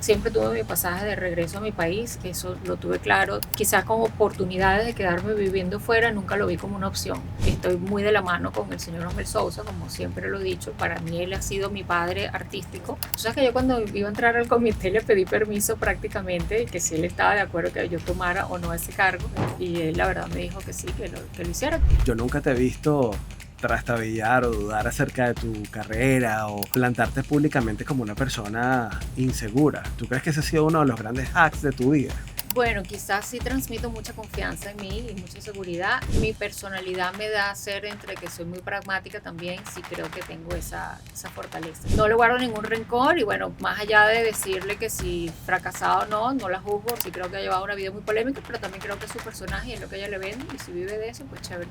siempre tuve mi pasaje de regreso a mi país, que eso lo tuve claro. Quizás con oportunidades de quedarme viviendo fuera, nunca lo vi como una opción. Estoy muy de la mano con el señor Osmel Sousa, como siempre lo he dicho. Para mí él ha sido mi padre artístico. O sea que yo cuando iba a entrar al comité le pedí permiso prácticamente, que si él estaba de acuerdo que yo tomara o no ese cargo. Y él la verdad me dijo que sí, que lo hiciera. Yo nunca te he visto trastabillar o dudar acerca de tu carrera o plantarte públicamente como una persona insegura. ¿Tú crees que ese ha sido uno de los grandes hacks de tu vida? Bueno, quizás sí transmito mucha confianza en mí y mucha seguridad. Mi personalidad me da a ser entre que soy muy pragmática también, sí creo que tengo esa fortaleza. No le guardo ningún rencor y bueno, más allá de decirle que si fracasado o no, no la juzgo. Sí creo que ha llevado una vida muy polémica, pero también creo que es su personaje y es lo que ella le vende y si vive de eso, pues chévere.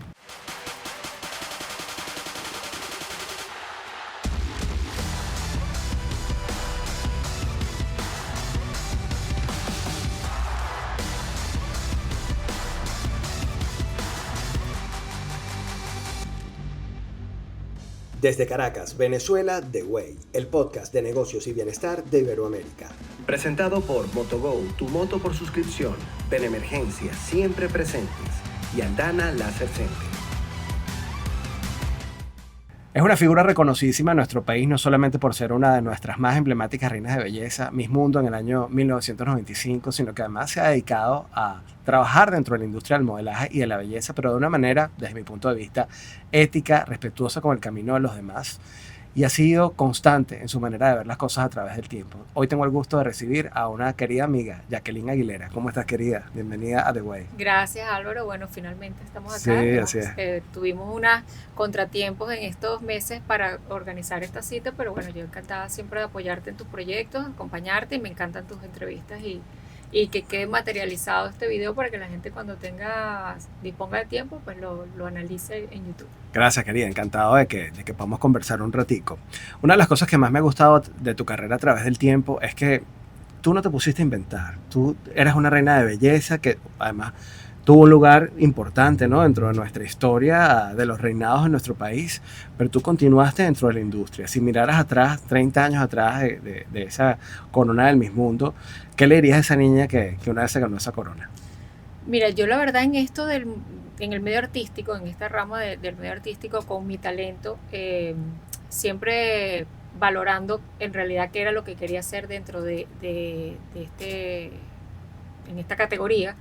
Desde Caracas, Venezuela, The Way, el podcast de negocios y bienestar de Iberoamérica. Presentado por Motogo, tu moto por suscripción, Benemergencia, siempre presentes, y Aldana Láser Center. Es una figura reconocidísima en nuestro país, no solamente por ser una de nuestras más emblemáticas reinas de belleza, Miss Mundo en el año 1995, sino que además se ha dedicado a trabajar dentro de la industria del modelaje y de la belleza, pero de una manera, desde mi punto de vista, ética, respetuosa con el camino de los demás. Y ha sido constante en su manera de ver las cosas a través del tiempo. Hoy tengo el gusto de recibir a una querida amiga, Jacqueline Aguilera. ¿Cómo estás, querida? Bienvenida a The Way. Gracias, Álvaro. Bueno, finalmente estamos acá. Sí, así es. Tuvimos unos contratiempos en estos meses para organizar esta cita, pero bueno, yo encantada siempre de apoyarte en tus proyectos, acompañarte y me encantan tus entrevistas y que quede materializado este video para que la gente cuando disponga de tiempo, pues lo analice en YouTube. Gracias, querida. Encantado de que podamos conversar un ratico. Una de las cosas que más me ha gustado de tu carrera a través del tiempo es que tú no te pusiste a inventar. Tú eras una reina de belleza que además tuvo un lugar importante, ¿no?, dentro de nuestra historia de los reinados en nuestro país, pero tú continuaste dentro de la industria. Si miraras atrás, 30 años atrás de esa corona del Miss Mundo, ¿qué le dirías a esa niña que una vez se ganó esa corona? Mira, yo la verdad en esto en el medio artístico, en esta rama del medio artístico, con mi talento, siempre valorando en realidad qué era lo que quería hacer dentro en esta categoría,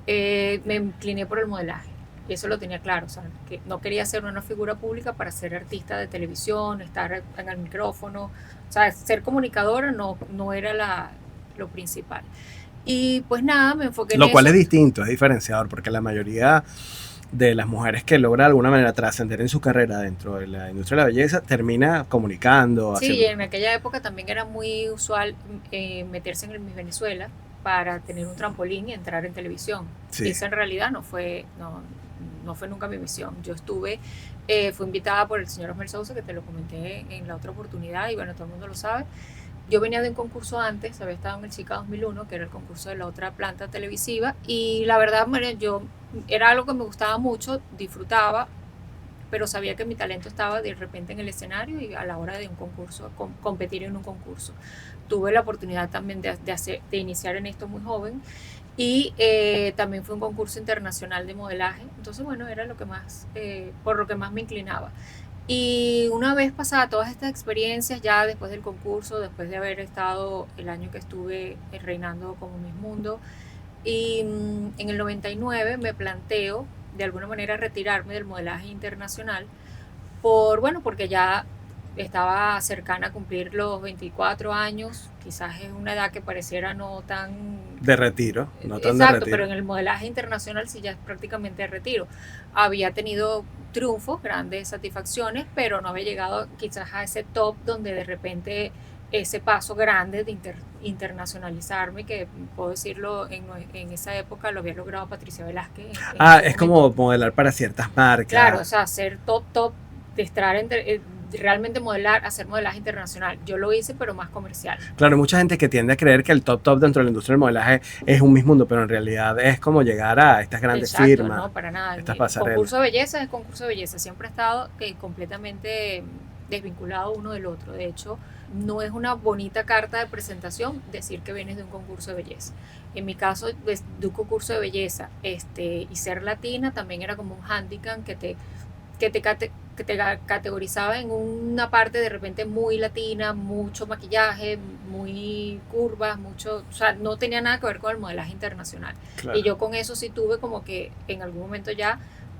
me incliné por el modelaje. Y eso lo tenía claro, o sea, que no quería ser una figura pública para ser artista de televisión, estar en el micrófono, o sea, ser comunicadora no era lo principal. Y pues nada, me enfoqué en eso. Lo cual es distinto, es diferenciador, porque la mayoría de las mujeres que logra de alguna manera trascender en su carrera dentro de la industria de la belleza termina comunicando. Sí, y en aquella época también era muy usual meterse en el Miss Venezuela para tener un trampolín y entrar en televisión. Sí. Y eso en realidad no fue nunca mi misión. Yo fui invitada por el señor Osmel Sousa, que te lo comenté en la otra oportunidad, y bueno, todo el mundo lo sabe. Yo venía de un concurso antes, había estado en el Chica 2001, que era el concurso de la otra planta televisiva, y la verdad, bueno, era algo que me gustaba mucho, disfrutaba, pero sabía que mi talento estaba de repente en el escenario y a la hora de un concurso, competir en un concurso. Tuve la oportunidad también de iniciar en esto muy joven y también fue un concurso internacional de modelaje, entonces bueno, era por lo que más me inclinaba. Y una vez pasadas todas estas experiencias, ya después del concurso, después de haber estado el año que estuve reinando como Miss Mundo, y en el 99 me planteo de alguna manera retirarme del modelaje internacional porque ya estaba cercana a cumplir los 24 años, quizás es una edad que pareciera no tan... De retiro, no tan exacto, de retiro. Pero en el modelaje internacional sí ya es prácticamente de retiro. Había tenido triunfos, grandes satisfacciones, pero no había llegado quizás a ese top donde de repente ese paso grande de internacionalizarme, que puedo decirlo, en esa época lo había logrado Patricia Velázquez. Es como modelar para ciertas marcas. Claro, o sea, ser top, de estar realmente hacer modelaje internacional. Yo lo hice, pero más comercial. Claro, hay mucha gente que tiende a creer que el top dentro de la industria del modelaje es un Miss Mundo, pero en realidad es como llegar a estas grandes firmas. No, para nada. Estas pasarelas. Concurso de belleza es concurso de belleza. Siempre ha estado completamente desvinculado uno del otro. De hecho, no es una bonita carta de presentación decir que vienes de un concurso de belleza. En mi caso, de un concurso de belleza, y ser latina también era como un handicap que te categorizaba en una parte de repente muy latina, mucho maquillaje, muy curvas, o sea, no tenía nada que ver con el modelaje internacional. Claro. Y yo con eso sí tuve como que en algún momento ya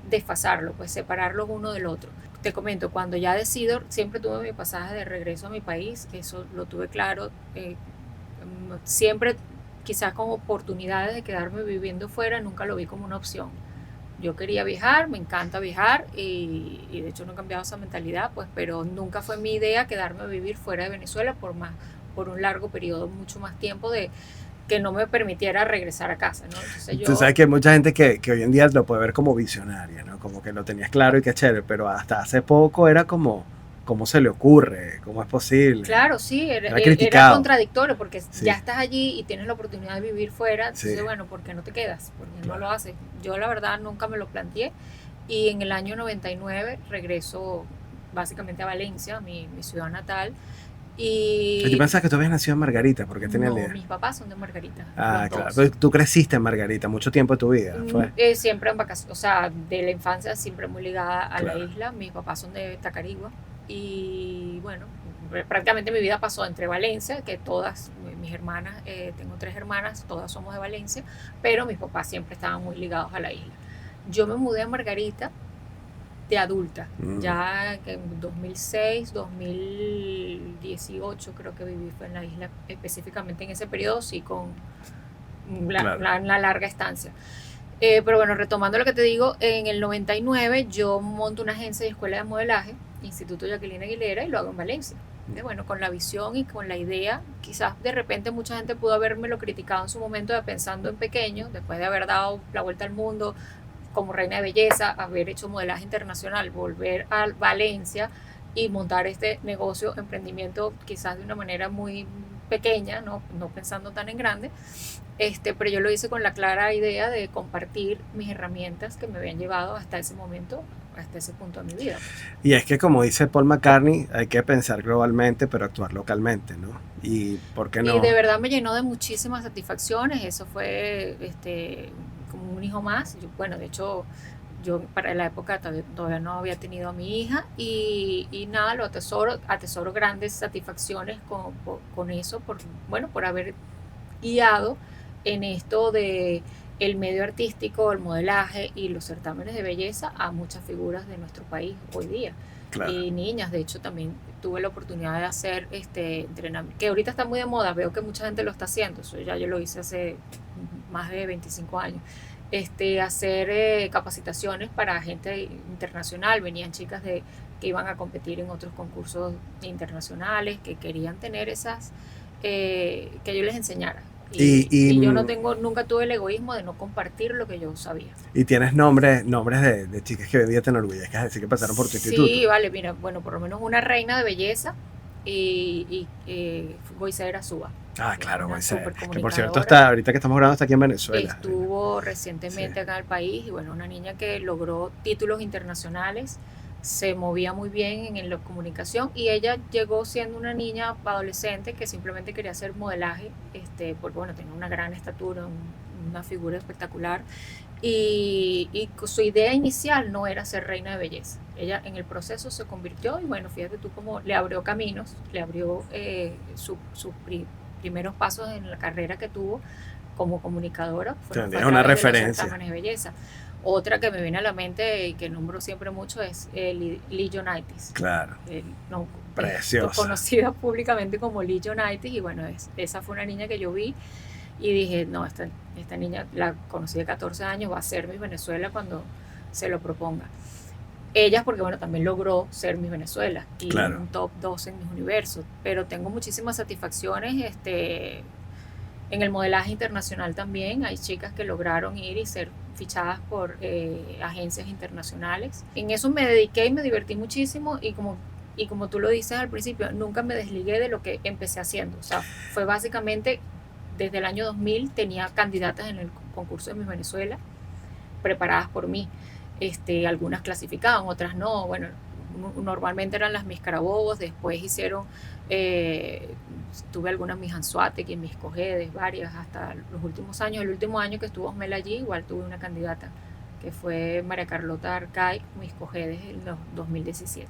desfasarlo, pues separarlo uno del otro. Te comento, cuando ya decido, siempre tuve mi pasaje de regreso a mi país, eso lo tuve claro, siempre quizás con oportunidades de quedarme viviendo fuera, nunca lo vi como una opción. Yo quería viajar, me encanta viajar y de hecho no he cambiado esa mentalidad, pues, pero nunca fue mi idea quedarme a vivir fuera de Venezuela por un largo periodo, mucho más tiempo de que no me permitiera regresar a casa, ¿no? Entonces Tú sabes que hay mucha gente que hoy en día lo puede ver como visionaria, ¿no? Como que lo tenías claro y qué chévere, pero hasta hace poco era como, ¿cómo se le ocurre? ¿Cómo es posible? Claro, sí, era contradictorio porque ya estás allí y tienes la oportunidad de vivir fuera, entonces bueno, ¿por qué no te quedas? ¿Por qué no lo haces? Yo la verdad nunca me lo planteé y en el año 99 regreso básicamente a Valencia, mi ciudad natal. Y yo pensaba que tú habías nacido en Margarita, porque tenía no, mis papás son de Margarita. Ah, claro. Pero tú creciste en Margarita mucho tiempo de tu vida, ¿fue? Siempre en vacaciones, o sea, de la infancia siempre muy ligada a la isla. Mis papás son de Tacarigua y bueno, prácticamente mi vida pasó entre Valencia, que todas mis hermanas, tengo 3 hermanas, todas somos de Valencia, pero mis papás siempre estaban muy ligados a la isla. Yo me mudé a Margarita de adulta, ya que en 2006, 2018 creo que viví fue en la isla, específicamente en ese periodo, sí, con la larga estancia. Pero bueno, retomando lo que te digo, en el 99 yo monto una agencia de escuela de modelaje, Instituto Jacqueline Aguilera, y lo hago en Valencia. Bueno, con la visión y con la idea, quizás de repente mucha gente pudo habérmelo criticado en su momento de pensando en pequeño, después de haber dado la vuelta al mundo, como reina de belleza, haber hecho modelaje internacional, volver a Valencia y montar este negocio, emprendimiento quizás de una manera muy pequeña, no pensando tan en grande, pero yo lo hice con la clara idea de compartir mis herramientas que me habían llevado hasta ese momento, hasta ese punto de mi vida. Y es que como dice Paul McCartney, hay que pensar globalmente pero actuar localmente, ¿no? Y ¿por qué no? Y de verdad me llenó de muchísimas satisfacciones, eso fue como un hijo más. Bueno, de hecho, yo para la época todavía no había tenido a mi hija y nada, lo atesoro grandes satisfacciones con eso, por haber guiado en esto de el medio artístico, el modelaje y los certámenes de belleza a muchas figuras de nuestro país hoy día. Claro. Y niñas, de hecho también tuve la oportunidad de hacer entrenamiento, que ahorita está muy de moda, veo que mucha gente lo está haciendo, eso ya yo lo hice hace más de 25 años, hacer capacitaciones para gente internacional, venían chicas que iban a competir en otros concursos internacionales, que querían tener esas, que yo les enseñara. Y yo nunca tuve el egoísmo de no compartir lo que yo sabía. Y tienes nombres de chicas que hoy día te enorgullezcas decir que pasaron por tu instituto. Sí, vale, mira, bueno, por lo menos una reina de belleza y Goizaera Suba. Ah, claro, Goizaera, que por cierto ahorita que estamos grabando está aquí en Venezuela. Estuvo recientemente acá en el país y bueno, una niña que logró títulos internacionales, se movía muy bien en la comunicación y ella llegó siendo una niña adolescente que simplemente quería hacer modelaje, porque bueno, tenía una gran estatura, una figura espectacular y su idea inicial no era ser reina de belleza. Ella en el proceso se convirtió y bueno, fíjate tú cómo le abrió caminos, le abrió sus primeros pasos en la carrera que tuvo como comunicadora. Fue una referencia. De belleza. Otra que me viene a la mente y que nombro siempre mucho es Lee Jonaitis. Claro. Preciosa. Conocida públicamente como Lee Jonaitis y bueno, esa fue una niña que yo vi y dije, no, esta niña la conocí de 14 años, va a ser Miss Venezuela cuando se lo proponga. Ella porque bueno, también logró ser Miss Venezuela y claro, un top 2 en Miss Universo, pero tengo muchísimas satisfacciones en el modelaje internacional también. Hay chicas que lograron ir y ser fichadas por agencias internacionales. En eso me dediqué y me divertí muchísimo y como tú lo dices al principio, nunca me desligué de lo que empecé haciendo. O sea, fue básicamente desde el año 2000 tenía candidatas en el concurso de Miss Venezuela preparadas por mí. Algunas clasificaban, otras no. Bueno, normalmente eran las Miss Carabobos, después hicieron, tuve algunas Miss Anzuategui y Miss Cojedes, varias hasta los últimos años. El último año que estuvo Osmel allí, igual tuve una candidata, que fue María Carlota Arcay, Miss Cojedes en los 2017.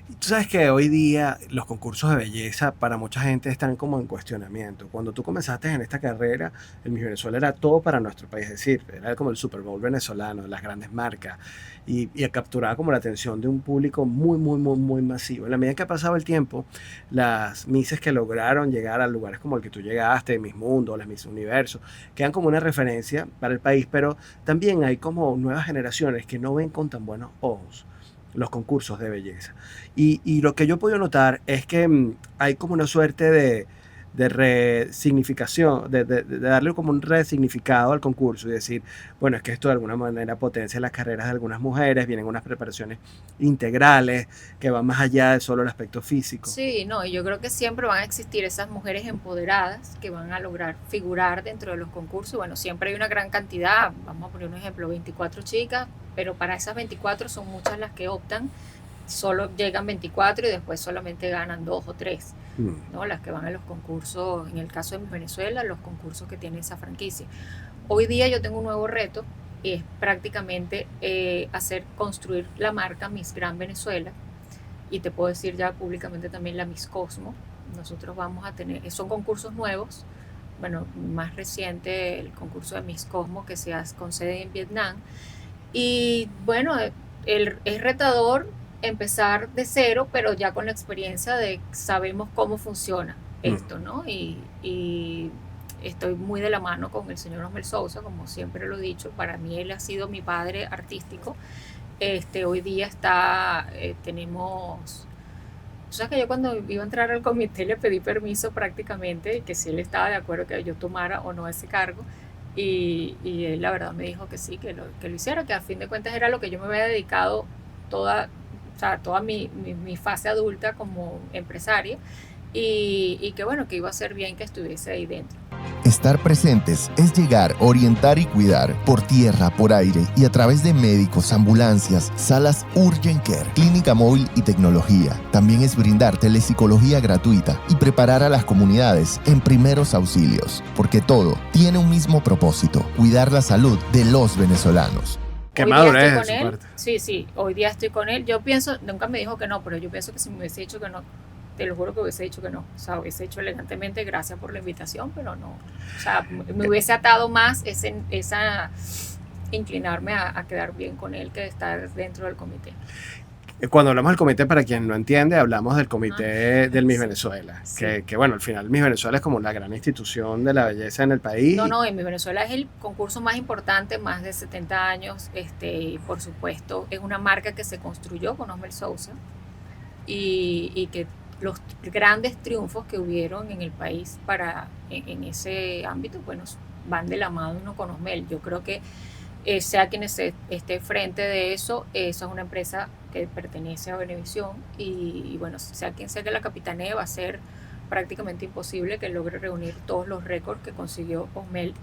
Tú sabes que hoy día los concursos de belleza para mucha gente están como en cuestionamiento. Cuando tú comenzaste en esta carrera, el Miss Venezuela era todo para nuestro país, es decir, era como el Super Bowl venezolano, las grandes marcas, y capturaba como la atención de un público muy, muy, muy, muy masivo. En la medida que ha pasado el tiempo, las Misses que lograron llegar a lugares como el que tú llegaste, Miss Mundo, las Miss Universo, quedan como una referencia para el país, pero también hay como nuevas generaciones que no ven con tan buenos ojos los concursos de belleza. Y lo que yo he podido notar es que hay como una suerte de resignificación, de darle como un resignificado al concurso y decir, bueno, es que esto de alguna manera potencia las carreras de algunas mujeres, vienen unas preparaciones integrales que van más allá de solo el aspecto físico. Sí, no, y yo creo que siempre van a existir esas mujeres empoderadas que van a lograr figurar dentro de los concursos. Bueno, siempre hay una gran cantidad, vamos a poner un ejemplo, 24 chicas, pero para esas 24 son muchas las que optan, solo llegan 24 y después solamente ganan 2 o 3, ¿no? Las que van a los concursos, en el caso de Miss Venezuela, los concursos que tiene esa franquicia. Hoy día yo tengo un nuevo reto y es prácticamente construir la marca Miss Gran Venezuela, y te puedo decir ya públicamente también la Miss Cosmo. Nosotros vamos a tener, son concursos nuevos, bueno, más reciente el concurso de Miss Cosmo que se hace con sede en Vietnam, y bueno, es retador empezar de cero, pero ya con la experiencia de sabemos cómo funciona esto, ¿no? Y estoy muy de la mano con el señor Osmel Sousa, como siempre lo he dicho. Para mí él ha sido mi padre artístico. Hoy día tenemos... O sea que yo cuando iba a entrar al comité le pedí permiso prácticamente, que si él estaba de acuerdo que yo tomara o no ese cargo, y él la verdad me dijo que sí, que lo hiciera, que a fin de cuentas era lo que yo me había dedicado toda mi fase adulta como empresaria, y que bueno, que iba a ser bien que estuviese ahí dentro. Estar presentes es llegar, orientar y cuidar por tierra, por aire y a través de médicos, ambulancias, salas Urgent Care, clínica móvil y tecnología. También es brindar telepsicología gratuita y preparar a las comunidades en primeros auxilios, porque todo tiene un mismo propósito: cuidar la salud de los venezolanos. Qué madurez de su parte. Sí, hoy día estoy con él. Yo pienso, nunca me dijo que no, pero yo pienso que si me hubiese dicho que no, te lo juro que hubiese dicho que no. O sea, hubiese hecho elegantemente, gracias por la invitación, pero no. O sea, me hubiese atado más esa inclinarme a quedar bien con él que estar dentro del comité. Cuando hablamos del comité, para quien no entiende, hablamos del comité del Miss Venezuela. Sí. Que bueno, al final Miss Venezuela es como la gran institución de la belleza en el país. No, en Miss Venezuela es el concurso más importante, más de 70 años. Y por supuesto es una marca que se construyó con Osmel Sousa, y que los grandes triunfos que hubieron en el país en ese ámbito, bueno, van de la mano uno con Osmel. Yo creo que sea quien esté frente de eso, esa es una empresa que pertenece a Venevisión, y bueno, sea quien sea que la capitanee, va a ser prácticamente imposible que logre reunir todos los récords que consiguió Osmel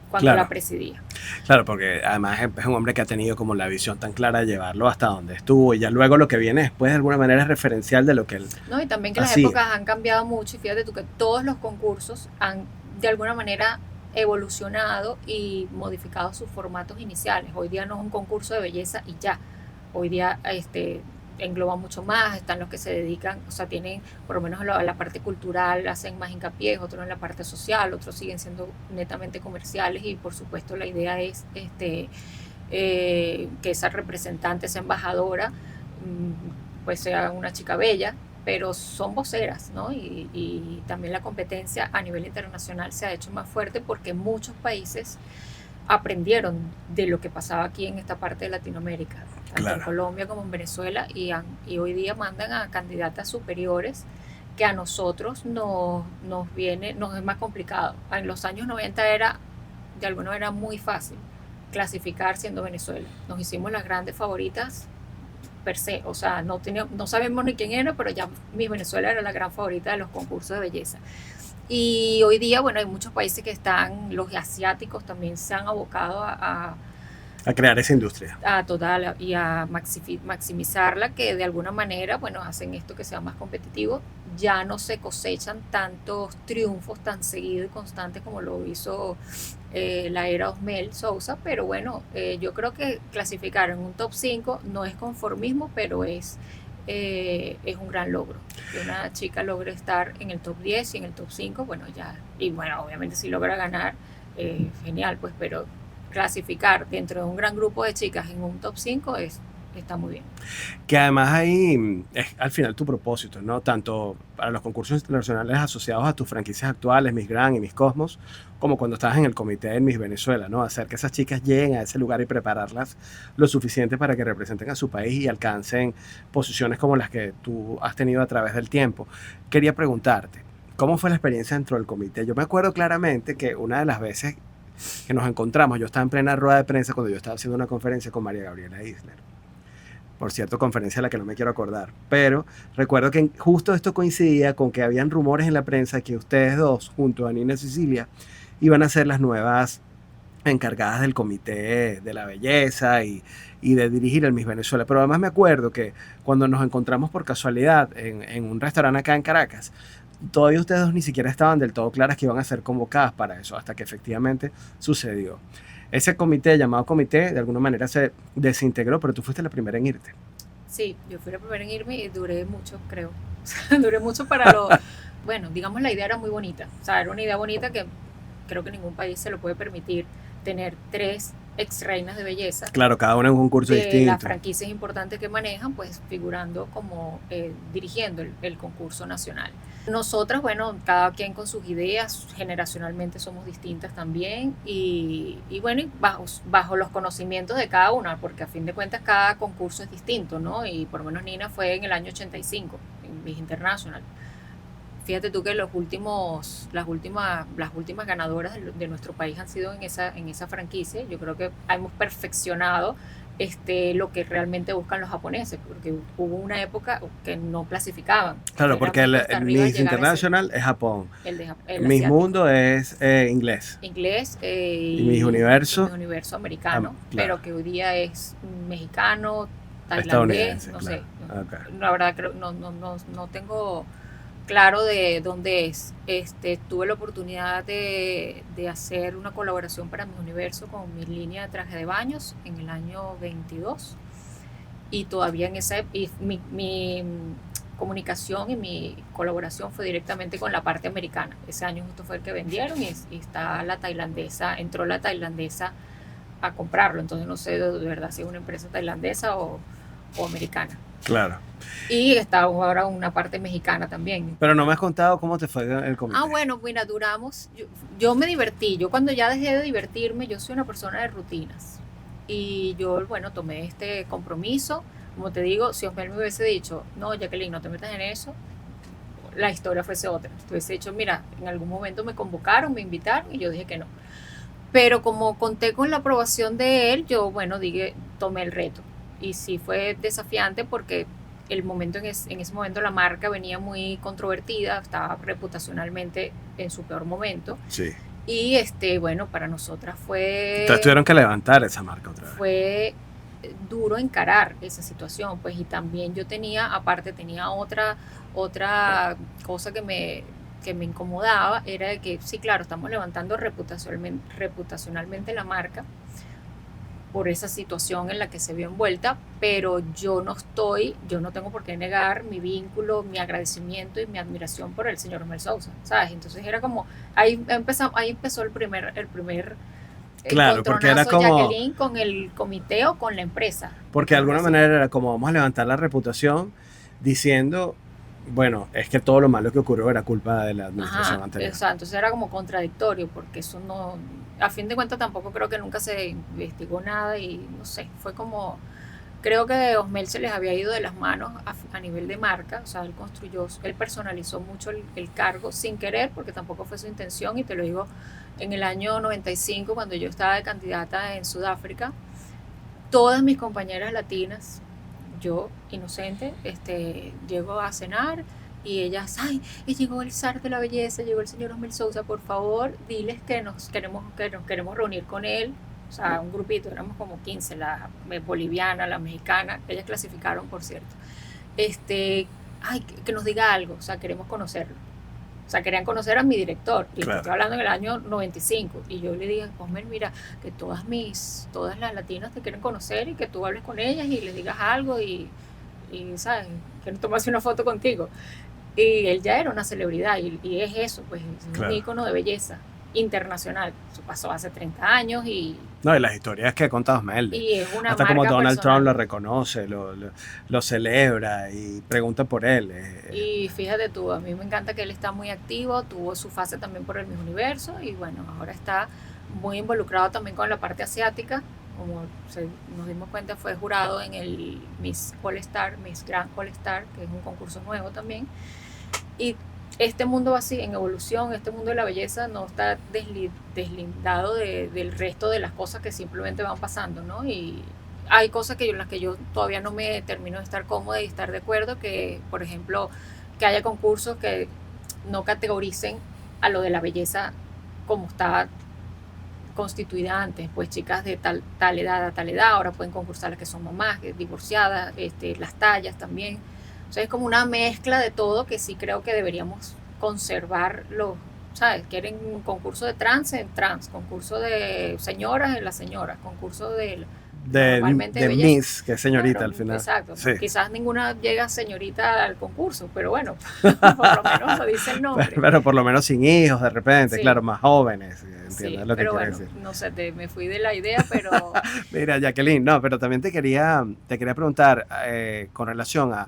cuando la presidía. Claro, porque además es un hombre que ha tenido como la visión tan clara de llevarlo hasta donde estuvo, y ya luego lo que viene después de alguna manera es referencial de lo que él y también que hacía. Las épocas han cambiado mucho, y fíjate tú que todos los concursos han de alguna manera evolucionado y modificado sus formatos iniciales. Hoy día no es un concurso de belleza y ya. Hoy día engloba mucho más. Están los que se dedican, o sea, tienen por lo menos a la parte cultural, hacen más hincapié, otros en la parte social, otros siguen siendo netamente comerciales, y por supuesto la idea es que esa representante, esa embajadora, pues sea una chica bella, pero son voceras, ¿no? Y también la competencia a nivel internacional se ha hecho más fuerte, porque muchos países aprendieron de lo que pasaba aquí en esta parte de Latinoamérica, tanto en Colombia como en Venezuela, y hoy día mandan a candidatas superiores que a nosotros nos es más complicado. En los años 90 era de alguna manera muy fácil clasificar siendo Venezuela. Nos hicimos las grandes favoritas per se, o sea, no sabemos ni quién era, pero ya Miss Venezuela era la gran favorita de los concursos de belleza. Y hoy día, bueno, hay muchos países que los asiáticos también se han abocado a A crear esa industria. total, y a maximizarla, que de alguna manera, bueno, hacen esto que sea más competitivo. Ya no se cosechan tantos triunfos tan seguidos y constantes como lo hizo la era Osmel Sousa, pero bueno, yo creo que clasificar en un top 5 no es conformismo, pero es un gran logro. Que una chica logre estar en el top 10 y en el top 5, bueno, ya, y bueno, obviamente si logra ganar, genial, pues, pero clasificar dentro de un gran grupo de chicas en un top 5 está muy bien. Que además ahí es al final tu propósito, ¿no? Tanto para los concursos internacionales asociados a tus franquicias actuales, Miss Grand y Miss Cosmos, como cuando estás en el comité de Miss Venezuela, ¿no? Hacer que esas chicas lleguen a ese lugar y prepararlas lo suficiente para que representen a su país y alcancen posiciones como las que tú has tenido a través del tiempo. Quería preguntarte, ¿cómo fue la experiencia dentro del comité? Yo me acuerdo claramente que una de las veces que nos encontramos, yo estaba en plena rueda de prensa cuando yo estaba haciendo una conferencia con María Gabriela Isler. Por cierto, conferencia de la que no me quiero acordar, pero recuerdo que justo esto coincidía con que habían rumores en la prensa que ustedes dos, junto a Nina y Cecilia, iban a ser las nuevas encargadas del comité de la belleza y de dirigir el Miss Venezuela. Pero además me acuerdo que cuando nos encontramos por casualidad en un restaurante acá en Caracas, todavía ustedes dos ni siquiera estaban del todo claras que iban a ser convocadas para eso, hasta que efectivamente sucedió. Ese comité, llamado comité, de alguna manera se desintegró, pero tú fuiste la primera en irte. Sí, yo fui la primera en irme y duré mucho, creo. Duré mucho para lo... Bueno, digamos, la idea era muy bonita. O sea, era una idea bonita que creo que ningún país se lo puede permitir, tener 3 ex reinas de belleza. Claro, cada una en un concurso distinto. Las franquicias importantes que manejan, pues figurando como dirigiendo el concurso nacional. Nosotras, bueno, cada quien con sus ideas, generacionalmente somos distintas también y bueno, y bajo los conocimientos de cada una, porque a fin de cuentas cada concurso es distinto, ¿no? Y por lo menos Nina fue en el año 85, en Miss International. Fíjate tú que las últimas ganadoras de nuestro país han sido en esa franquicia. Yo creo que hemos perfeccionado lo que realmente buscan los japoneses, porque hubo una época que no clasificaban. Claro, porque el Miss International es Japón. El Miss Mundo es inglés. Inglés y Miss Universo. Miss Universo americano, claro. Pero que hoy día es mexicano, tailandés, no sé. Okay. La verdad creo no tengo claro de dónde es. Tuve la oportunidad de hacer una colaboración para Miss Universo con mi línea de traje de baños en el año 22 y todavía mi comunicación y mi colaboración fue directamente con la parte americana. Ese año justo fue el que vendieron y está entró la tailandesa a comprarlo, entonces no sé de verdad si es una empresa tailandesa o americana. Claro. Y está ahora una parte mexicana también. Pero no me has contado cómo te fue el comité. Bueno, mira, duramos. Yo me divertí. Yo cuando ya dejé de divertirme, yo soy una persona de rutinas. Y yo, bueno, tomé este compromiso. Como te digo, si Osmel me hubiese dicho, no, Jacqueline, no te metas en eso, la historia fuese otra. Hubiese dicho, mira, en algún momento me convocaron, me invitaron y yo dije que no. Pero como conté con la aprobación de él, yo, bueno, tomé el reto. Y sí fue desafiante porque en ese momento la marca venía muy controvertida, estaba reputacionalmente en su peor momento. Sí. Y bueno, para nosotras fue... Entonces tuvieron que levantar esa marca otra vez. Fue duro encarar esa situación, pues, y también yo tenía otra cosa que me incomodaba, era de que sí, claro, estamos levantando reputacionalmente la marca por esa situación en la que se vio envuelta, pero yo no tengo por qué negar mi vínculo, mi agradecimiento y mi admiración por el señor Osmel Sousa, ¿sabes? Entonces era como, ahí empezó el primer claro, porque era como Jacqueline con el comité o con la empresa. Porque de alguna manera era como vamos a levantar la reputación diciendo, bueno, es que todo lo malo que ocurrió era culpa de la administración anterior. Exacto, entonces era como contradictorio, porque eso no, a fin de cuentas tampoco creo que nunca se investigó nada y no sé, fue como, creo que Osmel se les había ido de las manos a nivel de marca, o sea, él personalizó mucho el cargo sin querer, porque tampoco fue su intención, y te lo digo, en el año 95, cuando yo estaba de candidata en Sudáfrica, todas mis compañeras latinas, yo, inocente, llego a cenar y ellas, y llegó el zar de la belleza, llegó el señor Osmel Sousa, por favor, diles que nos queremos reunir con él. O o sea, un grupito, éramos como 15, la boliviana, la mexicana, ellas clasificaron, por cierto. Ay, que nos diga algo, o sea, queremos conocerlo. O sea, querían conocer a mi director, y Claro. estoy hablando en el año 95, y yo le dije, Osmer, mira, que todas las latinas te quieren conocer y que tú hables con ellas y les digas algo y ¿sabes? Quieren tomarse una foto contigo. Y él ya era una celebridad y es eso, pues es Claro. un ícono de belleza internacional. Eso pasó hace 30 años No, y las historias que ha contado Osmer. y es una Hasta como marca Donald personal. Trump lo reconoce, lo celebra y pregunta por él. Y fíjate tú, a mí me encanta que él está muy activo, tuvo su fase también por el Miss Universo y bueno, ahora está muy involucrado también con la parte asiática. Como nos dimos cuenta, fue jurado en el Miss All Star, Miss Grand All Star, que es un concurso nuevo también. Y este mundo así, en evolución, este mundo de la belleza no está deslindado del resto de las cosas que simplemente van pasando, ¿no? Y hay cosas en las que yo todavía no me termino de estar cómoda y estar de acuerdo, que por ejemplo, que haya concursos que no categoricen a lo de la belleza como está constituida antes, pues chicas de tal edad a tal edad, ahora pueden concursar las que son mamás, divorciadas, las tallas también. O sea, es como una mezcla de todo que sí creo que deberíamos conservar ¿sabes? Quieren un concurso de trans en trans, concurso de señoras en las señoras, concurso normalmente de belleza. Miss, que es señorita Claro, al final. Exacto. Sí. Quizás ninguna llega señorita al concurso, pero bueno, por lo menos lo dice el nombre. Pero por lo menos sin hijos de repente, Sí. claro, más jóvenes. Sí, Entiendo lo que pero quieres bueno, decir. no sé, me fui de la idea, pero Mira, Jacqueline, no, pero también te quería preguntar con relación a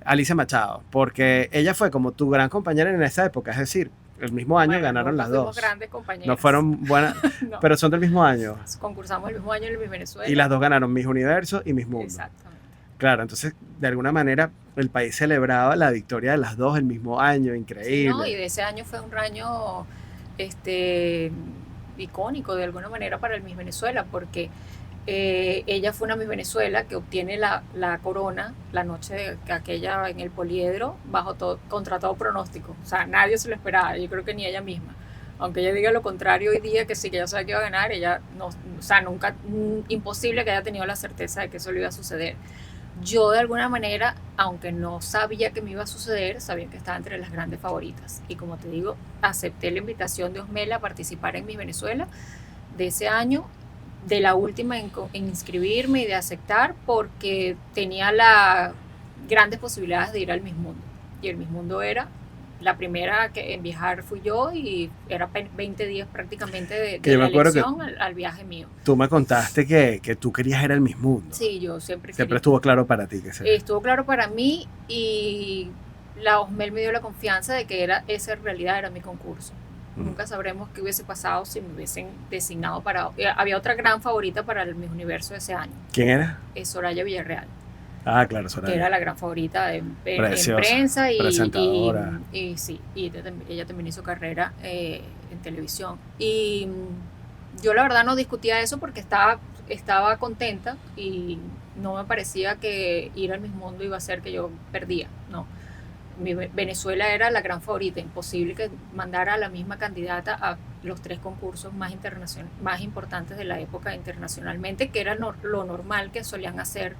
Alicia Machado, porque ella fue como tu gran compañera en esa época, es decir, el mismo año bueno, ganaron nunca las fuimos dos. grandes compañeras. No fueron buenas, No, pero son del mismo año. concursamos el mismo año en Miss Venezuela. Y las dos ganaron Miss Universo y Miss Mundo. Exactamente. Claro, entonces de alguna manera el país celebraba la victoria de las dos el mismo año, Sí, increíble. ¿no? Y de ese año fue un año icónico de alguna manera para el Miss Venezuela, porque ella fue una Miss Venezuela que obtiene la corona la noche de aquella en el Poliedro contra todo pronóstico. O sea, nadie se lo esperaba, yo creo que ni ella misma. Aunque ella diga lo contrario hoy día, que sí, que ella sabe que iba a ganar, ella no, o sea, nunca, imposible que haya tenido la certeza de que eso le iba a suceder. Yo de alguna manera, aunque no sabía que me iba a suceder, sabía que estaba entre las grandes favoritas. Y como te digo, acepté la invitación de Osmela a participar en Miss Venezuela de ese año, de la última en inscribirme y de aceptar, porque tenía las grandes posibilidades de ir al Miss Mundo. Y el Miss Mundo era la primera que en viajar fui yo y era 20 días prácticamente de la elección al viaje mío. Tú me contaste que tú querías ir al Miss Mundo. Sí, yo siempre estuvo claro para ti que sería. Estuvo claro para mí y la Osmel me dio la confianza de que esa en realidad era mi concurso. Nunca sabremos qué hubiese pasado si me hubiesen designado para... Había otra gran favorita para el Miss Universo de ese año. ¿Quién era? Soraya Villarreal. Ah, claro, Soraya. Que era la gran favorita en prensa presentadora. y sí, y ella también hizo carrera en televisión. Y yo la verdad no discutía eso porque estaba contenta y no me parecía que ir al Miss Mundo iba a ser que yo perdía, no. Venezuela era la gran favorita, imposible que mandara a la misma candidata a los 3 concursos más importantes de la época internacionalmente, que era lo normal que solían hacer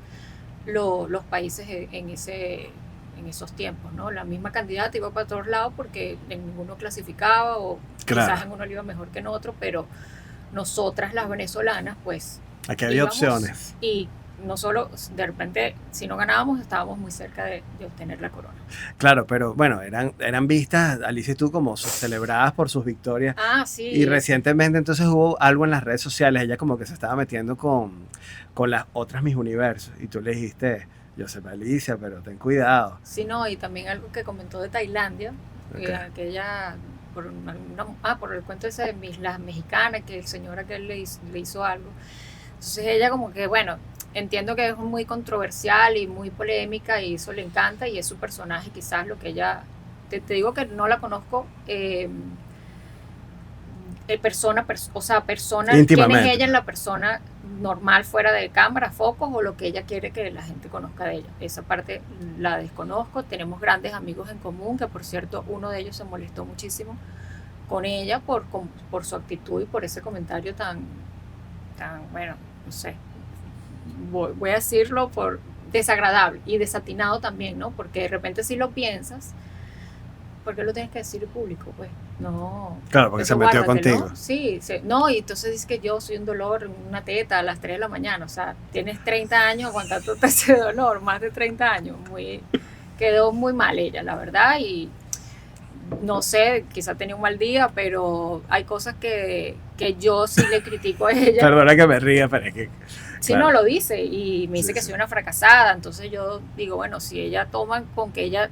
los países en esos tiempos, ¿no? La misma candidata iba para todos lados porque en ninguno clasificaba o quizás en uno le iba mejor que en otro, pero nosotras las venezolanas pues aquí había opciones y no solo de repente si no ganábamos estábamos muy cerca de obtener la corona. Claro, pero bueno, eran vistas, Alicia y tú, como celebradas por sus victorias. Ah, sí. Y recientemente entonces hubo algo en las redes sociales, ella como que se estaba metiendo con las otras Miss Universos y tú le dijiste, yo sé Alicia, pero ten cuidado. Sí, no, y también algo que comentó de Tailandia, que ella por el cuento ese de las mexicanas, que el señor aquel le hizo algo. Entonces ella como que, bueno, entiendo que es muy controversial y muy polémica y eso le encanta y es su personaje, quizás lo que ella, te digo que no la conozco, persona, quién es ella en la persona normal fuera de cámara, focos o lo que ella quiere que la gente conozca de ella. Esa parte la desconozco. Tenemos grandes amigos en común, que por cierto uno de ellos se molestó muchísimo con ella por su actitud y por ese comentario tan bueno, no sé, voy a decirlo por desagradable y desatinado también, ¿no? Porque de repente si lo piensas, ¿por qué lo tienes que decir en público? Pues no. Claro, porque se metió guárdatelo. contigo. Sí, no, y entonces dices que yo soy un dolor en una teta a las 3 de la mañana, o sea, tienes 30 años aguantando ese dolor, más de 30 años, quedó muy mal ella, la verdad, y no sé, quizá tenía un mal día, pero hay cosas que yo sí le critico a ella. Perdona que me ría, pero es que... Sí, claro. no, lo dice, y me dice que soy una fracasada, entonces yo digo, bueno, si ella toma con que ella,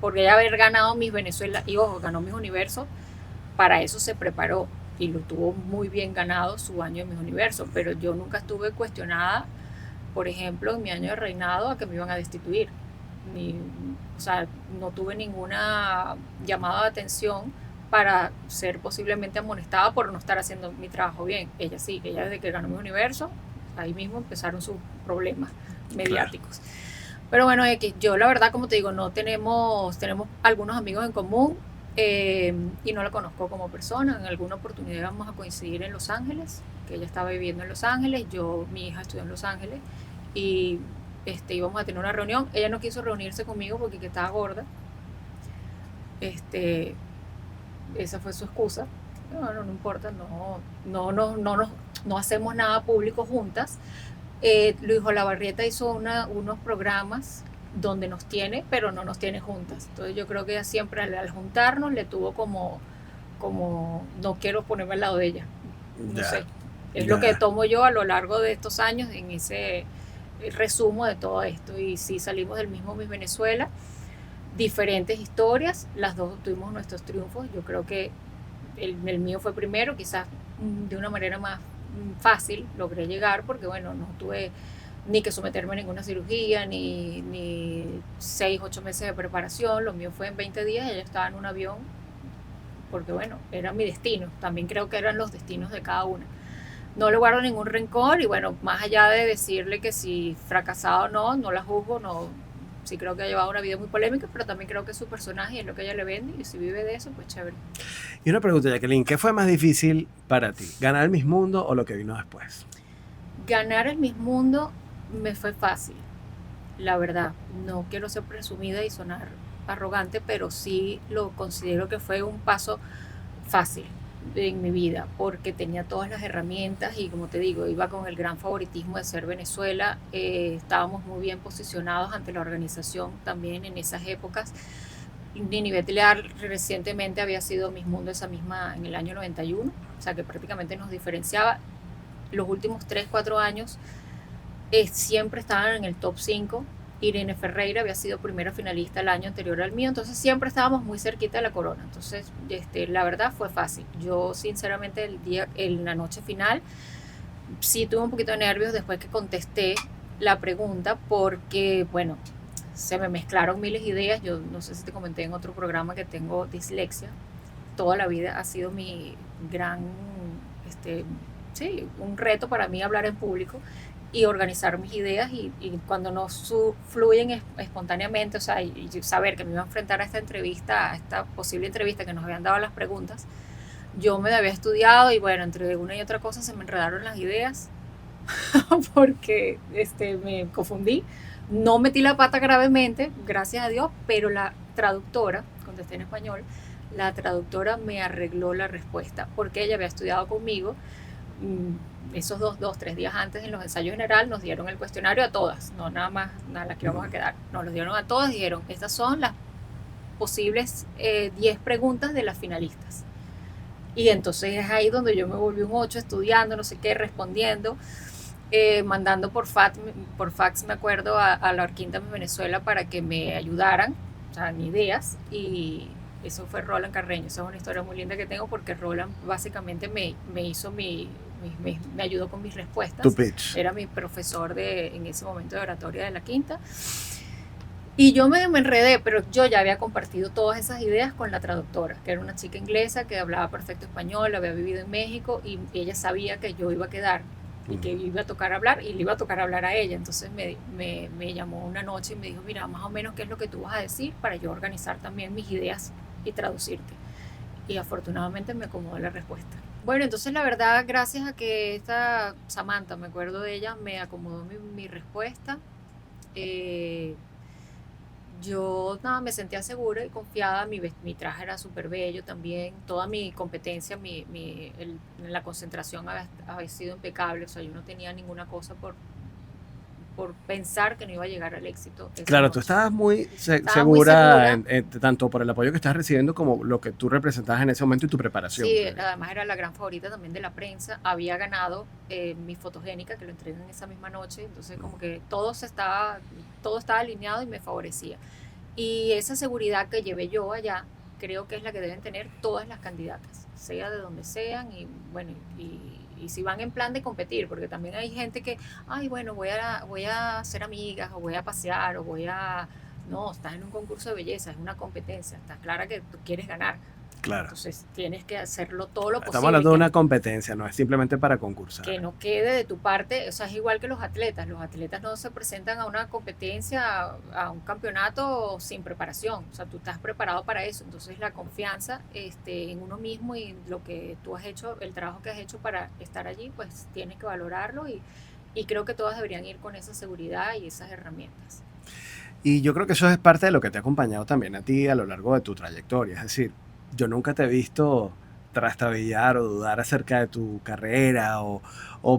porque ella haber ganado Miss Venezuela, y ojo, ganó Miss Universo, para eso se preparó, y lo tuvo muy bien ganado su año de Miss Universo, pero yo nunca estuve cuestionada, por ejemplo, en mi año de reinado, a que me iban a destituir. O sea, no tuve ninguna llamada de atención para ser posiblemente amonestada por no estar haciendo mi trabajo bien. Ella sí, ella desde que ganó Miss Universo, ahí mismo empezaron sus problemas mediáticos. Claro. Pero bueno, yo la verdad, como te digo, no tenemos algunos amigos en común, y no la conozco como persona. En alguna oportunidad vamos a coincidir en Los Ángeles, que ella estaba viviendo en Los Ángeles, mi hija estudió en Los Ángeles, y íbamos a tener una reunión. Ella no quiso reunirse conmigo porque que estaba gorda. Esa fue su excusa. No importa, no hacemos nada público juntas. Luis Olavarrieta hizo unos programas donde nos tiene, pero no nos tiene juntas. Entonces yo creo que ella siempre al juntarnos le tuvo como no quiero ponerme al lado de ella. No sé. Es lo que tomo yo a lo largo de estos años en ese resumo de todo esto. Y sí, salimos del mismo Miss Venezuela, diferentes historias, las dos tuvimos nuestros triunfos. Yo creo que el mío fue primero, quizás de una manera más fácil logré llegar, porque bueno, no tuve ni que someterme a ninguna cirugía, ni 6-8 meses de preparación. Lo mío fue en 20 días, ella estaba en un avión, porque bueno, era mi destino. También creo que eran los destinos de cada una. No le guardo ningún rencor, y bueno, más allá de decirle que si fracasado o no la juzgo, sí creo que ha llevado una vida muy polémica, pero también creo que es su personaje y es lo que ella le vende, y si vive de eso, pues chévere. Y una pregunta, Jacqueline, ¿qué fue más difícil para ti? ¿Ganar el Miss Mundo o lo que vino después? Ganar el Miss Mundo me fue fácil, la verdad. No quiero ser presumida y sonar arrogante, pero sí lo considero que fue un paso fácil en mi vida, porque tenía todas las herramientas y, como te digo, iba con el gran favoritismo de ser Venezuela. Estábamos muy bien posicionados ante la organización también en esas épocas. Nini Leal recientemente había sido Miss Mundo en el año 91, o sea que prácticamente nos diferenciaba. Los últimos 3-4 años siempre estaban en el top 5. Irene Ferreira había sido primera finalista el año anterior al mío, entonces siempre estábamos muy cerquita de la corona. Entonces, la verdad fue fácil. Yo, sinceramente, en la noche final, sí tuve un poquito de nervios después que contesté la pregunta, porque, bueno, se me mezclaron miles de ideas. Yo no sé si te comenté en otro programa que tengo dislexia. Toda la vida ha sido mi gran, un reto para mí hablar en público y organizar mis ideas, y cuando no fluyen espontáneamente, o sea, y saber que me iba a enfrentar a esta posible entrevista que nos habían dado las preguntas. Yo me había estudiado y bueno, entre una y otra cosa se me enredaron las ideas porque me confundí. No metí la pata gravemente, gracias a Dios, pero la traductora, contesté en español, la traductora me arregló la respuesta porque ella había estudiado conmigo. Esos 2-3 días antes, en los ensayos general, nos dieron el cuestionario a todas, no nada más a las que vamos a quedar, nos los dieron a todas y dijeron, estas son las posibles 10 preguntas de las finalistas. Y entonces es ahí donde yo me volví un 8 estudiando, no sé qué, respondiendo, mandando por fax, me acuerdo, a la Orquídea de Venezuela para que me ayudaran, o sea, en ideas, y eso fue Roland Carreño. Esa es una historia muy linda que tengo, porque Roland básicamente me ayudó con mis respuestas. Tu pitch. Era mi profesor en ese momento de oratoria de la Quinta. Y yo me enredé, pero yo ya había compartido todas esas ideas con la traductora, que era una chica inglesa que hablaba perfecto español, había vivido en México, y ella sabía que yo iba a quedar y que iba a tocar hablar, y le iba a tocar hablar a ella. Entonces me llamó una noche y me dijo, mira, más o menos qué es lo que tú vas a decir para yo organizar también mis ideas y traducirte. Y afortunadamente me acomodó la respuesta. Bueno, entonces la verdad, gracias a que esta Samantha, me acuerdo de ella, me acomodó mi respuesta. eh, yo nada, me sentía segura y confiada, mi traje era súper bello también, toda mi competencia, la concentración había sido impecable, o sea, yo no tenía ninguna cosa por pensar que no iba a llegar al éxito esa Claro, tú noche. estabas muy Estaba muy segura, segura. tanto por el apoyo que estás recibiendo como lo que tú representabas en ese momento y tu preparación Sí, previa. además era la gran favorita también de la prensa. Había ganado mi fotogénica, que lo entregan esa misma noche. Entonces, como que todo estaba alineado y me favorecía. Y esa seguridad que llevé yo allá, creo que es la que deben tener todas las candidatas, sea de donde sean. Y bueno, y si van en plan de competir, porque también hay gente que, ay, bueno, voy a hacer amigas, o voy a pasear, o voy a. No, estás en un concurso de belleza, es una competencia. Está clara que tú quieres ganar. Claro. Entonces tienes que hacerlo todo lo Estamos posible, hablando de una competencia, no es simplemente para concursar. que no quede de tu parte, o sea, es igual que los atletas no se presentan a una competencia, a un campeonato sin preparación, o sea, tú estás preparado para eso, entonces la confianza en uno mismo y lo que tú has hecho, el trabajo que has hecho para estar allí, pues tienes que valorarlo y creo que todas deberían ir con esa seguridad y esas herramientas. Y yo creo que eso es parte de lo que te ha acompañado también a ti a lo largo de tu trayectoria. Es decir, yo nunca te he visto trastabillar o dudar acerca de tu carrera o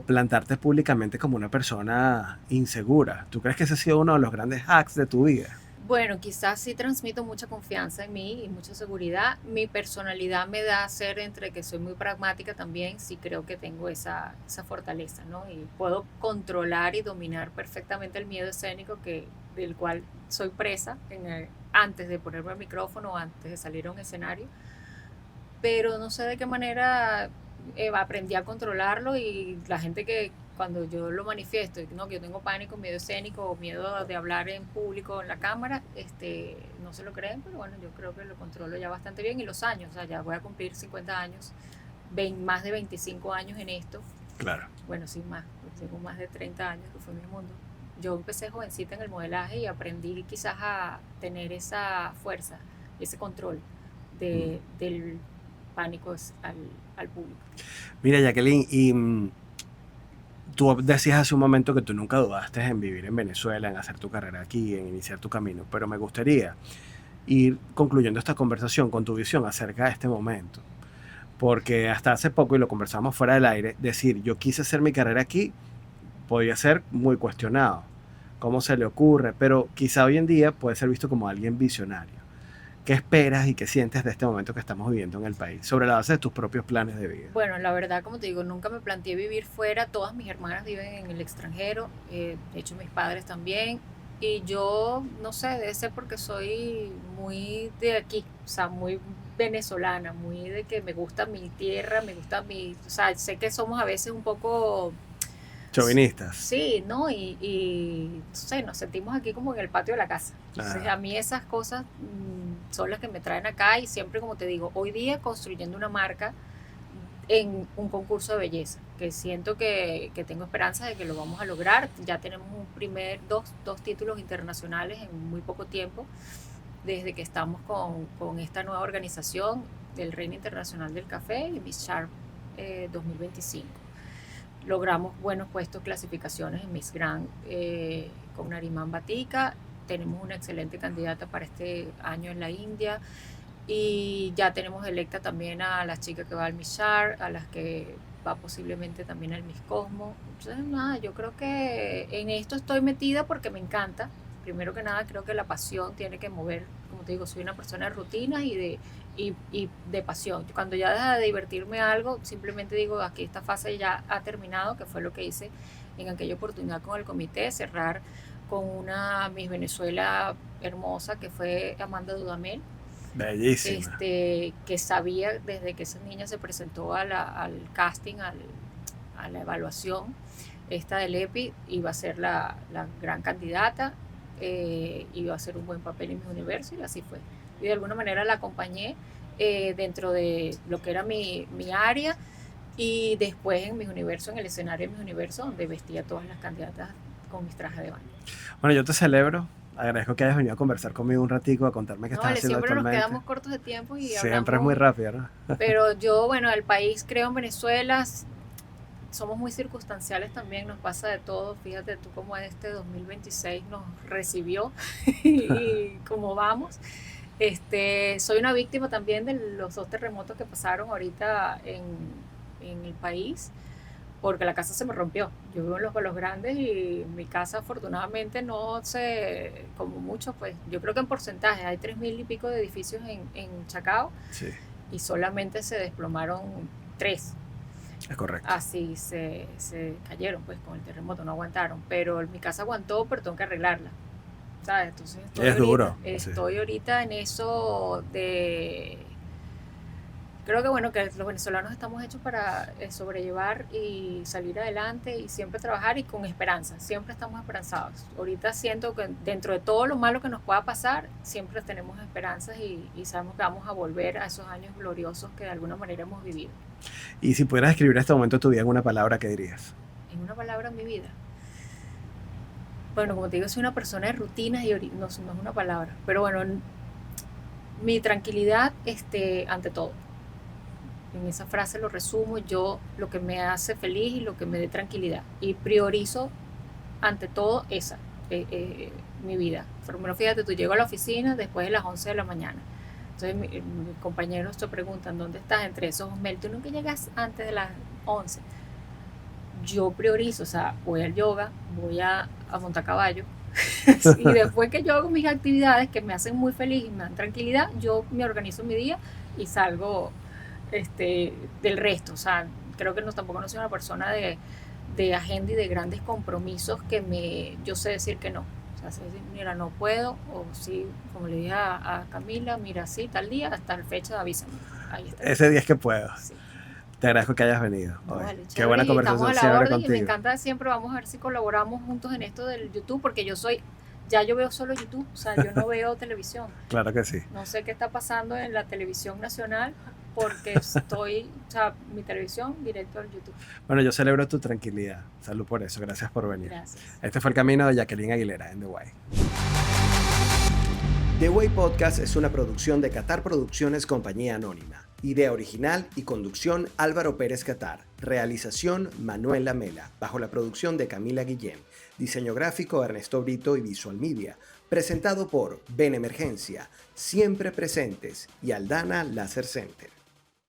plantarte públicamente como una persona insegura. ¿Tú crees que ese ha sido uno de los grandes hacks de tu vida? Bueno, quizás sí transmito mucha confianza en mí y mucha seguridad. Mi personalidad me da a ser entre que soy muy pragmática también, sí creo que tengo esa fortaleza, ¿no? Y puedo controlar y dominar perfectamente el miedo escénico del cual soy presa antes de ponerme el micrófono, antes de salir a un escenario. Pero no sé de qué manera aprendí a controlarlo y la gente que cuando yo lo manifiesto, no, que yo tengo pánico, miedo escénico o miedo de hablar en público en la cámara, no se lo creen, pero bueno, yo creo que lo controlo ya bastante bien y los años, o sea, ya voy a cumplir 50 años, más de 25 años en esto, Claro. bueno, sí, tengo más de 30 años que fue mi mundo. Yo empecé jovencita en el modelaje y aprendí quizás a tener esa fuerza, ese control del pánico al público. Mira, Jacqueline, y tú decías hace un momento que tú nunca dudaste en vivir en Venezuela, en hacer tu carrera aquí, en iniciar tu camino, pero me gustaría ir concluyendo esta conversación con tu visión acerca de este momento. Porque hasta hace poco, y lo conversamos fuera del aire, decir yo quise hacer mi carrera aquí podía ser muy cuestionado. ¿Cómo se le ocurre? Pero quizá hoy en día puede ser visto como alguien visionario. ¿Qué esperas y qué sientes de este momento que estamos viviendo en el país sobre la base de tus propios planes de vida? Bueno, la verdad, como te digo, nunca me planteé vivir fuera. Todas mis hermanas viven en el extranjero, de hecho mis padres también. Y yo, no sé, debe ser porque soy muy de aquí, o sea, muy venezolana, muy de que me gusta mi tierra, o sea, sé que somos a veces un poco. Chauvinistas. Sí, ¿no? No sé, nos sentimos aquí como en el patio de la casa. Entonces, a mí esas cosas son las que me traen acá y siempre, como te digo, hoy día construyendo una marca en un concurso de belleza, que siento que tengo esperanza de que lo vamos a lograr. Ya tenemos dos títulos internacionales en muy poco tiempo, desde que estamos con esta nueva organización del Reino Internacional del Café y Miss Sharp 2025. Logramos buenos puestos, clasificaciones en Miss Grand con Nariman Batika. Tenemos una excelente candidata para este año en la India. Y ya tenemos electa también a las chicas que va al Miss Shar, a las que va posiblemente también al Miss Cosmo. Entonces, nada, yo creo que en esto estoy metida porque me encanta. Primero que nada, creo que la pasión tiene que mover. Como te digo, soy una persona de rutinas y de pasión. Cuando ya deja de divertirme algo, simplemente digo, aquí esta fase ya ha terminado, que fue lo que hice en aquella oportunidad con el comité, cerrar con una Miss Venezuela hermosa, que fue Amanda Dudamel. Bellísima. Que sabía desde que esa niña se presentó al casting, a la evaluación, esta del EPI, iba a ser la gran candidata, iba a hacer un buen papel en Miss Universo y así fue. Y de alguna manera la acompañé dentro de lo que era mi área y después en Miss Universo, en el escenario de Miss Universo, donde vestía a todas las candidatas con mis trajes de baño. Bueno, yo te celebro Agradezco que hayas venido a conversar conmigo un ratico, a contarme qué No, estás vale, haciendo siempre nos actualmente. quedamos cortos de tiempo y Siempre es hablamos, muy rápido, ¿no? pero yo, bueno, el país creo en Venezuela, somos muy circunstanciales también, nos pasa de todo, fíjate tú cómo este 2026 nos recibió y cómo vamos. Soy una víctima también de los 2 terremotos que pasaron ahorita en el país, porque la casa se me rompió. Yo vivo en los Palos Grandes y mi casa afortunadamente no se, como mucho, pues yo creo que en porcentaje hay 3.000 y pico de edificios en Chacao Sí, y solamente se desplomaron 3. es correcto. Así se cayeron pues con el terremoto, no aguantaron, pero mi casa aguantó, pero tengo que arreglarla, ¿sabes? Entonces Es duro, sí. estoy ahorita en eso de... Creo que bueno, que los venezolanos estamos hechos para sobrellevar y salir adelante y siempre trabajar y con esperanza, siempre estamos esperanzados. Ahorita siento que dentro de todo lo malo que nos pueda pasar, siempre tenemos esperanzas y sabemos que vamos a volver a esos años gloriosos que de alguna manera hemos vivido. Y si pudieras escribir este momento de tu vida en una palabra, ¿qué dirías? En una palabra en mi vida. Bueno, como te digo, soy una persona de rutinas y no es una palabra, pero bueno, mi tranquilidad ante todo. En esa frase lo resumo, yo lo que me hace feliz y lo que me dé tranquilidad. Y priorizo ante todo mi vida. Pero fíjate, tú llego a la oficina después de las 11 de la mañana. Entonces mis compañeros te preguntan, ¿dónde estás? Entre esos, Mel, tú nunca llegas antes de las 11. Yo priorizo, o sea, voy al yoga, voy a montar caballo. Y después que yo hago mis actividades que me hacen muy feliz y me dan tranquilidad, yo me organizo mi día y salgo del resto. O sea, creo que tampoco no soy una persona de agenda y de grandes compromisos yo sé decir que no. O sea, sé decir, mira, no puedo, o sí, como le dije a Camila, mira, sí, tal día, hasta la fecha, avísame. Ahí está. Ese día es que puedo. Sí. Te agradezco que hayas venido. No, vale, Qué buena conversación estamos a la siempre orden contigo. y me encanta siempre, vamos a ver si colaboramos juntos en esto del YouTube, porque yo veo solo YouTube, o sea, yo no veo televisión. Claro que sí. No sé qué está pasando en la televisión nacional, porque mi televisión directo al YouTube. Bueno, yo celebro tu tranquilidad. Salud por eso. Gracias por venir. Gracias. Este fue el camino de Jacqueline Aguilera en The Way. The Way Podcast es una producción de Qatar Producciones Compañía Anónima. Idea original y conducción Álvaro Pérez Qatar. Realización Manuel Lamela. Bajo la producción de Camila Guillén. Diseño gráfico Ernesto Brito y Visual Media. Presentado por Benemergencia, Siempre Presentes y Aldana Láser Center.